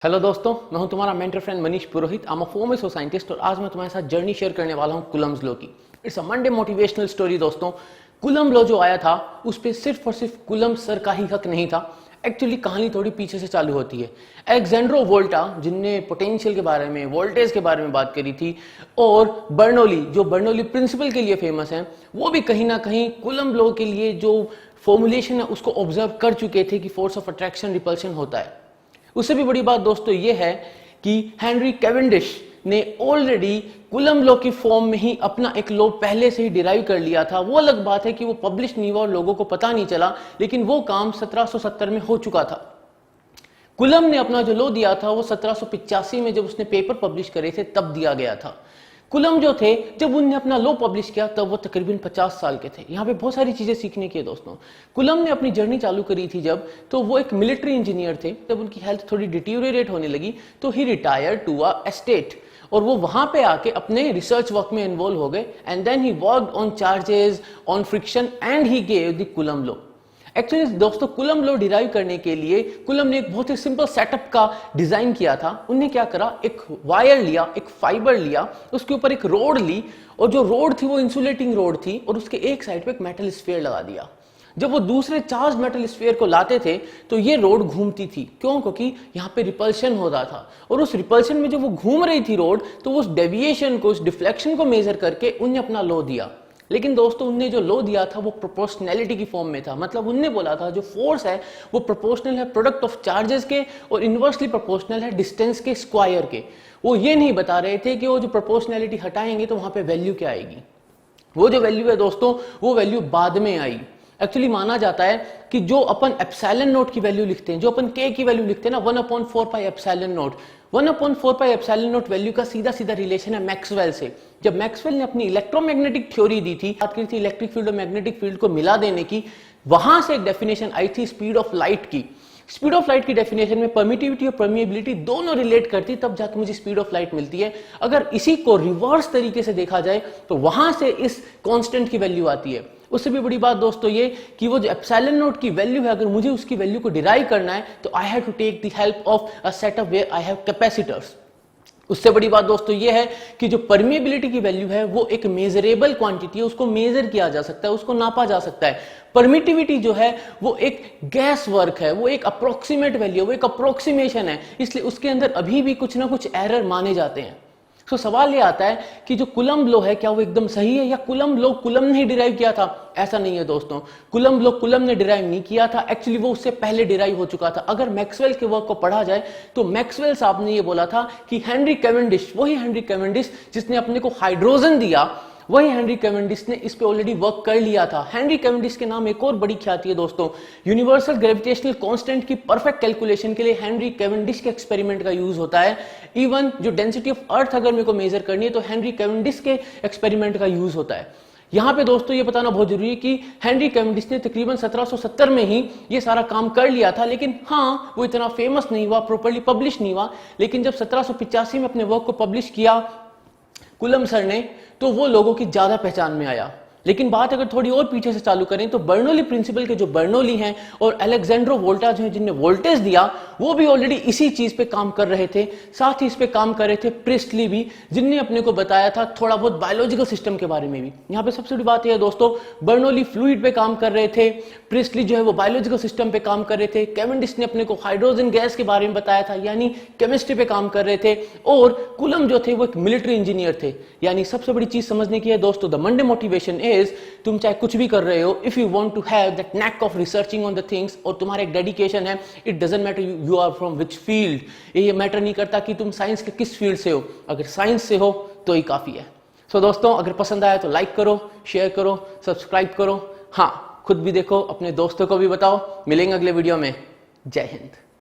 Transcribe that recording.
Hello दोस्तों, मैं हूं तुम्हारा mentor friend Manish Purohit. I am a former scientist और आज मैं तुम्हारे साथ जर्नी शेयर करने वाला हूं कुलम्स लॉ की। It's a Monday motivational story दोस्तों। कुलम लॉ जो आया था उस पे सिर्फ और सिर्फ कुलम सर का ही हक नहीं था। एक्चुअली कहानी थोड़ी पीछे से चालू होती है। अलेक्जेंड्रो वोल्टा जिनने पोटेंशियल के बारे में, वोल्टेज के बारे में बात करी थी, और बर्नौली जो बर्नौली प्रिंसिपल के लिए फेमस है, वो भी कहीं ना कहीं कुलम लॉ के लिए जो फॉर्मुलेशन है उसको ऑब्जर्व कर चुके थे कि फोर्स ऑफ अट्रैक्शन रिपल्शन होता है। उससे भी बड़ी बात दोस्तों ये है कि हेनरी कैवेंडिश ने ऑलरेडी कुलम लॉ की फॉर्म में ही अपना एक लॉ पहले से ही डिराइव कर लिया था। वो अलग बात है कि वो पब्लिश नहीं हुआ और लोगों को पता नहीं चला, लेकिन वो काम 1770 में हो चुका था। कुलम ने अपना जो लॉ दिया था वो 1785 में जब उसने पेपर पब्लिश करे थे तब दिया गया था। कुलम जो थे, जब उन्होंने अपना लॉ पब्लिश किया तब वो तकरीबन 50 साल के थे। यहाँ पे बहुत सारी चीजें सीखने की है दोस्तों। कुलम ने अपनी जर्नी चालू करी थी जब, तो वो एक मिलिट्री इंजीनियर थे। जब उनकी हेल्थ थोड़ी डिटीरियरेट होने लगी तो ही रिटायर टू अ एस्टेट, और वो वहां पे आके अपने रिसर्च वर्क में इन्वॉल्व हो गए। And then he worked on charges, on friction, and he gave the Coulomb law. Actually दोस्तों, कुलम लॉ डिराइव करने के लिए कुलम ने एक बहुत ही सिंपल सेटअप का डिजाइन किया था। उन्हें क्या करा, एक वायर लिया, एक फाइबर लिया, उसके ऊपर एक रोड ली, और जो रोड थी वो इंसुलेटिंग रोड थी, और उसके एक साइड पे एक मेटल स्फीयर लगा दिया। जब वो दूसरे चार्ज मेटल स्फीयर को लाते थे तो ये रोड घूमती थी। क्यों? क्योंकि यहाँ पे रिपल्शन होता था, और उस रिपल्शन में जब वो घूम रही थी रोड, तो उस डेविएशन को, उस डिफ्लेक्शन को मेजर करके उन्हें अपना लॉ दिया। लेकिन दोस्तों, उनने जो लॉ दिया था वो प्रोपोर्शनैलिटी की फॉर्म में था। मतलब उनने बोला था जो फोर्स है वो प्रोपोर्शनल है प्रोडक्ट ऑफ चार्जेस के, और इनवर्सली प्रोपोर्शनल है डिस्टेंस के स्क्वायर के। वो ये नहीं बता रहे थे कि वो जो प्रोपोर्शनैलिटी हटाएंगे तो वहां पे वैल्यू क्या आएगी। वो जो वैल्यू है दोस्तों, वो वैल्यू बाद में आई। एक्चुअली माना जाता है कि जो अपन एप्सिलॉन नॉट की वैल्यू लिखते हैं, जो अपन के की वैल्यू लिखते हैं ना, 1/4 pi epsilon not, 1/4 pi epsilon not value का सीधा सीधा रिलेशन है मैक्सवेल से। जब मैक्सवेल ने अपनी इलेक्ट्रोमैग्नेटिक थ्योरी दी थी, बात की थी इलेक्ट्रिक फील्ड और मैग्नेटिक फील्ड को मिला देने की, वहां से एक डेफिनेशन आई थी स्पीड ऑफ लाइट की। स्पीड ऑफ लाइट की डेफिनेशन में परमिटिविटी और परमिएबिलिटी दोनों रिलेट करती, तब जाकर मुझे स्पीड ऑफ लाइट मिलती है। अगर इसी को रिवर्स तरीके से देखा जाए तो वहां से इस कांस्टेंट की वैल्यू आती है। उससे भी बड़ी बात दोस्तों ये कि वो जो एप्सिलॉन नॉट की वैल्यू है, अगर मुझे उसकी वैल्यू को डिराइव करना है तो I have to take the help of a setup where I have capacitors. उससे बड़ी बात दोस्तों ये है कि जो परमिएबिलिटी की वैल्यू है वो एक मेजरेबल क्वांटिटी है, उसको मेजर किया जा सकता है, उसको नापा जा सकता है। परमिटिविटी जो है वो एक गैस वर्क है, वो एक अप्रोक्सीमेट वैल्यू है, वो एक अप्रोक्सीमेशन है, इसलिए उसके अंदर अभी भी कुछ ना कुछ एरर माने जाते हैं। तो सवाल ये आता है कि जो कुलम लॉ है क्या वो एकदम सही है, या कुलम लॉ कुलम ने ही डिराइव किया था? ऐसा नहीं है दोस्तों, कुलम लॉ कुलम ने डिराइव नहीं किया था। एक्चुअली वो उससे पहले डिराइव हो चुका था। अगर मैक्सवेल के वर्क को पढ़ा जाए तो मैक्सवेल साहब ने ये बोला था कि हेनरी कैवेंडिश, वही हेनरी कैवेंडिश जिसने अपने को हाइड्रोजन दिया, वही हेनरी कैवेंडिश ने इस पे ऑलरेडी वर्क कर लिया था। हेनरी कैवेंडिश के नाम एक और बड़ी ख्याति है दोस्तों। यूनिवर्सल ग्रेविटेशनल कांस्टेंट की परफेक्ट कैलकुलेशन के लिए हेनरी कैवेंडिश के एक्सपेरिमेंट का यूज होता है। इवन जो डेंसिटी ऑफ अर्थ अगर मेरे को मेजर करनी है तो हेनरी कैवेंडिश के एक्सपेरिमेंट का यूज होता है। यहां पे दोस्तों ये बताना बहुत जरूरी है कि हेनरी कैवेंडिश ने तकरीबन 1770 में ही ये सारा काम कर लिया था, लेकिन हाँ वो इतना फेमस नहीं हुआ, प्रॉपर्ली पब्लिश नहीं हुआ। लेकिन जब 1785 में अपने वर्क को पब्लिश किया कुलम सर ने, तो वो लोगों की ज्यादा पहचान में आया। लेकिन बात अगर थोड़ी और पीछे से चालू करें तो बर्नौली प्रिंसिपल के जो बर्नौली हैं और अलेक्जेंड्रो वोल्टा जो है जिनने वोल्टेज दिया, वो भी ऑलरेडी इसी चीज पे काम कर रहे थे। साथ ही इस पे काम कर रहे थे प्रिस्टली भी, जिनने अपने को बताया था थोड़ा बहुत बायोलॉजिकल सिस्टम के बारे में भी। यहाँ पे सबसे बड़ी बात यह है दोस्तों, बर्नौली फ्लूइड पे काम कर रहे थे, प्रिस्टली जो है वो बायोलॉजिकल सिस्टम पे काम कर रहे थे, कैवेंडिश ने अपने को हाइड्रोजन गैस के बारे में बताया था, यानी केमिस्ट्री पे काम कर रहे थे, और कुलम जो थे वो एक मिलिट्री इंजीनियर थे। यानी सबसे बड़ी चीज समझने की है दोस्तों, द मंडे मोटिवेशन इज, तुम चाहे कुछ भी कर रहे हो, if you want to have that knack of researching on the things, और तुम्हारा एक डेडिकेशन है, it doesn't matter you are from which field. ये मैटर नहीं करता कि तुम साइंस के किस फील्ड से हो, अगर साइंस से हो तो ही काफी है। सो दोस्तों, अगर पसंद आया तो लाइक करो, शेयर करो, सब्सक्राइब करो। हाँ, खुद भी देखो, अपने दोस्तों को भी बताओ। मिलेंगे अगले वीडियो में। जय हिंद।